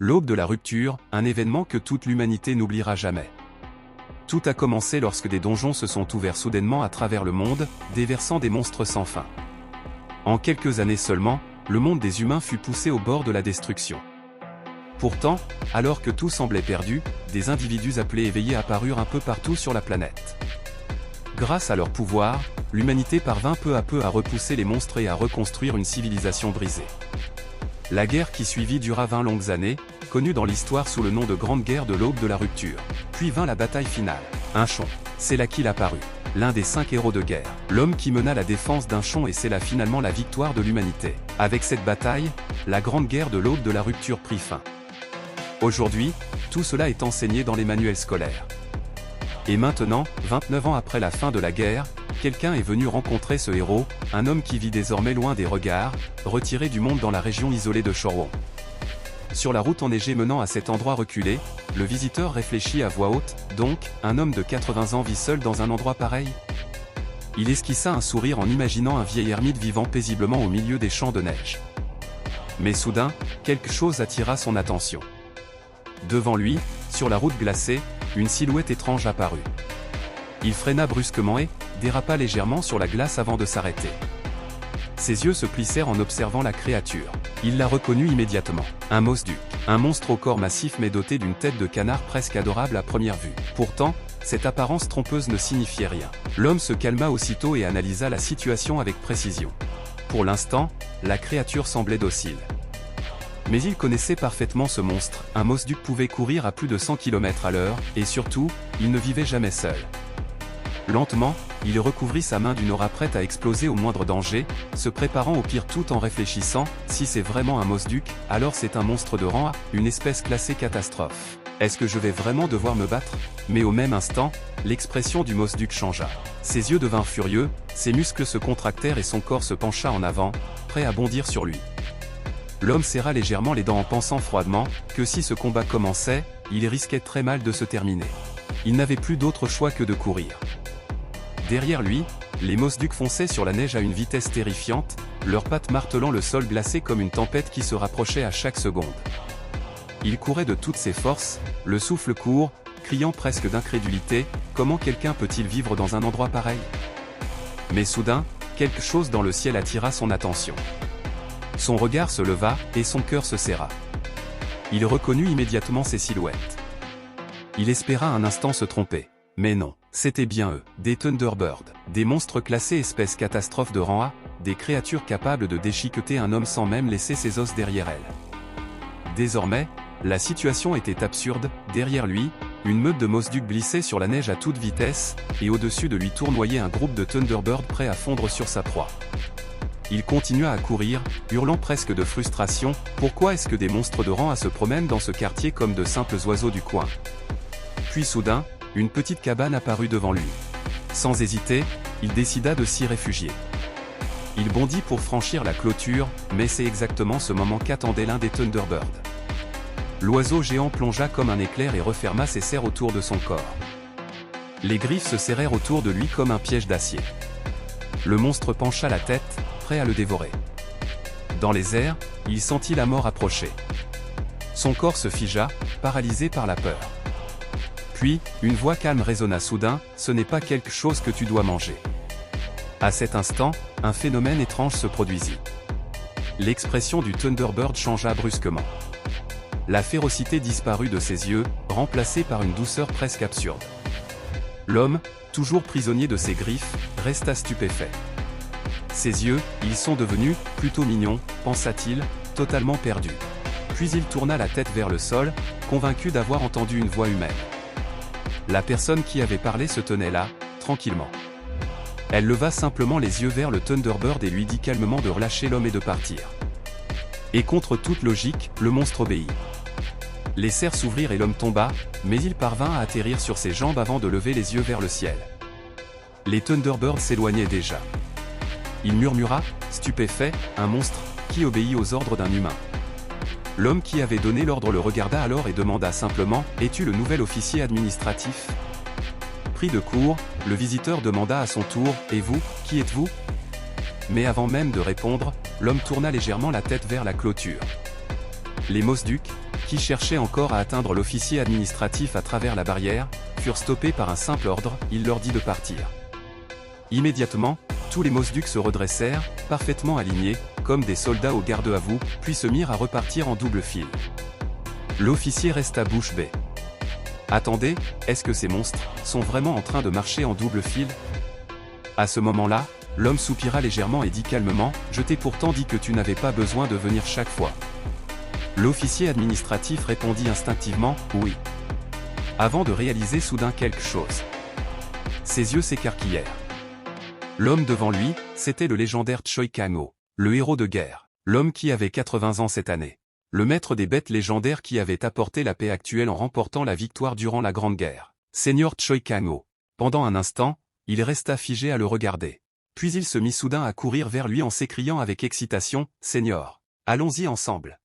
L'aube de la rupture, un événement que toute l'humanité n'oubliera jamais. Tout a commencé lorsque des donjons se sont ouverts soudainement à travers le monde, déversant des monstres sans fin. En quelques années seulement, le monde des humains fut poussé au bord de la destruction. Pourtant, alors que tout semblait perdu, des individus appelés éveillés apparurent un peu partout sur la planète. Grâce à leur pouvoir, l'humanité parvint peu à peu à repousser les monstres et à reconstruire une civilisation brisée. La guerre qui suivit dura 20 longues années, connue dans l'histoire sous le nom de Grande Guerre de l'Aube de la Rupture. Puis vint la bataille finale. Inchon. C'est là qu'il apparut. L'un des 5 héros de guerre. L'homme qui mena la défense d'Inchon et scella finalement la victoire de l'humanité. Avec cette bataille, la Grande Guerre de l'Aube de la Rupture prit fin. Aujourd'hui, tout cela est enseigné dans les manuels scolaires. Et maintenant, 29 ans après la fin de la guerre, quelqu'un est venu rencontrer ce héros, un homme qui vit désormais loin des regards, retiré du monde dans la région isolée de Chorwon. Sur la route enneigée menant à cet endroit reculé, le visiteur réfléchit à voix haute, donc, un homme de 80 ans vit seul dans un endroit pareil? Il esquissa un sourire en imaginant un vieil ermite vivant paisiblement au milieu des champs de neige. Mais soudain, quelque chose attira son attention. Devant lui, sur la route glacée, une silhouette étrange apparut. Il freina brusquement et dérapa légèrement sur la glace avant de s'arrêter. Ses yeux se plissèrent en observant la créature. Il la reconnut immédiatement. Un Mosduc. Un monstre au corps massif mais doté d'une tête de canard presque adorable à première vue. Pourtant, cette apparence trompeuse ne signifiait rien. L'homme se calma aussitôt et analysa la situation avec précision. Pour l'instant, la créature semblait docile. Mais il connaissait parfaitement ce monstre. Un Mosduc pouvait courir à plus de 100 km/h, et surtout, il ne vivait jamais seul. Lentement, il recouvrit sa main d'une aura prête à exploser au moindre danger, se préparant au pire tout en réfléchissant, si c'est vraiment un Mosduc, alors c'est un monstre de rang A, une espèce classée catastrophe. Est-ce que je vais vraiment devoir me battre? Mais au même instant, l'expression du Mosduc changea. Ses yeux devinrent furieux, ses muscles se contractèrent et son corps se pencha en avant, prêt à bondir sur lui. L'homme serra légèrement les dents en pensant froidement que si ce combat commençait, il risquait très mal de se terminer. Il n'avait plus d'autre choix que de courir. Derrière lui, les Mosducs fonçaient sur la neige à une vitesse terrifiante, leurs pattes martelant le sol glacé comme une tempête qui se rapprochait à chaque seconde. Il courait de toutes ses forces, le souffle court, criant presque d'incrédulité, comment quelqu'un peut-il vivre dans un endroit pareil? Mais soudain, quelque chose dans le ciel attira son attention. Son regard se leva, et son cœur se serra. Il reconnut immédiatement ces silhouettes. Il espéra un instant se tromper. Mais non, c'était bien eux, des Thunderbirds, des monstres classés espèces catastrophes de rang A, des créatures capables de déchiqueter un homme sans même laisser ses os derrière elles. Désormais, la situation était absurde, derrière lui, une meute de Mosducs glissait sur la neige à toute vitesse, et au-dessus de lui tournoyait un groupe de Thunderbirds prêts à fondre sur sa proie. Il continua à courir, hurlant presque de frustration, pourquoi est-ce que des monstres de rang A se promènent dans ce quartier comme de simples oiseaux du coin? Puis soudain, une petite cabane apparut devant lui. Sans hésiter, il décida de s'y réfugier. Il bondit pour franchir la clôture, mais c'est exactement ce moment qu'attendait l'un des Thunderbirds. L'oiseau géant plongea comme un éclair et referma ses serres autour de son corps. Les griffes se serrèrent autour de lui comme un piège d'acier. Le monstre pencha la tête, prêt à le dévorer. Dans les airs, il sentit la mort approcher. Son corps se figea, paralysé par la peur. Puis, une voix calme résonna soudain, « Ce n'est pas quelque chose que tu dois manger. » À cet instant, un phénomène étrange se produisit. L'expression du Thunderbird changea brusquement. La férocité disparut de ses yeux, remplacée par une douceur presque absurde. L'homme, toujours prisonnier de ses griffes, resta stupéfait. Ses yeux, ils sont devenus plutôt mignons, pensa-t-il, totalement perdu. Puis il tourna la tête vers le sol, convaincu d'avoir entendu une voix humaine. La personne qui avait parlé se tenait là, tranquillement. Elle leva simplement les yeux vers le Thunderbird et lui dit calmement de relâcher l'homme et de partir. Et contre toute logique, le monstre obéit. Les serres s'ouvrirent et l'homme tomba, mais il parvint à atterrir sur ses jambes avant de lever les yeux vers le ciel. Les Thunderbirds s'éloignaient déjà. Il murmura, stupéfait, un monstre, qui obéit aux ordres d'un humain. L'homme qui avait donné l'ordre le regarda alors et demanda simplement, « Es-tu le nouvel officier administratif ?» Pris de court, le visiteur demanda à son tour, « Et vous, qui êtes-vous » Mais avant même de répondre, l'homme tourna légèrement la tête vers la clôture. Les Mosducs, qui cherchaient encore à atteindre l'officier administratif à travers la barrière, furent stoppés par un simple ordre, il leur dit de partir. Immédiatement, tous les Mosducs se redressèrent, parfaitement alignés, comme des soldats au garde à vous, puis se mirent à repartir en double file. L'officier resta bouche bée. Attendez, est-ce que ces monstres sont vraiment en train de marcher en double file? À ce moment-là, l'homme soupira légèrement et dit calmement, « Je t'ai pourtant dit que tu n'avais pas besoin de venir chaque fois. » L'officier administratif répondit instinctivement, « Oui. » Avant de réaliser soudain quelque chose. Ses yeux s'écarquillèrent. L'homme devant lui, c'était le légendaire Choi Kang-ho, le héros de guerre, l'homme qui avait 80 ans cette année. Le maître des bêtes légendaires qui avait apporté la paix actuelle en remportant la victoire durant la Grande Guerre. Seigneur Choi Kang-ho. Pendant un instant, il resta figé à le regarder. Puis il se mit soudain à courir vers lui en s'écriant avec excitation, « Seigneur, allons-y ensemble. »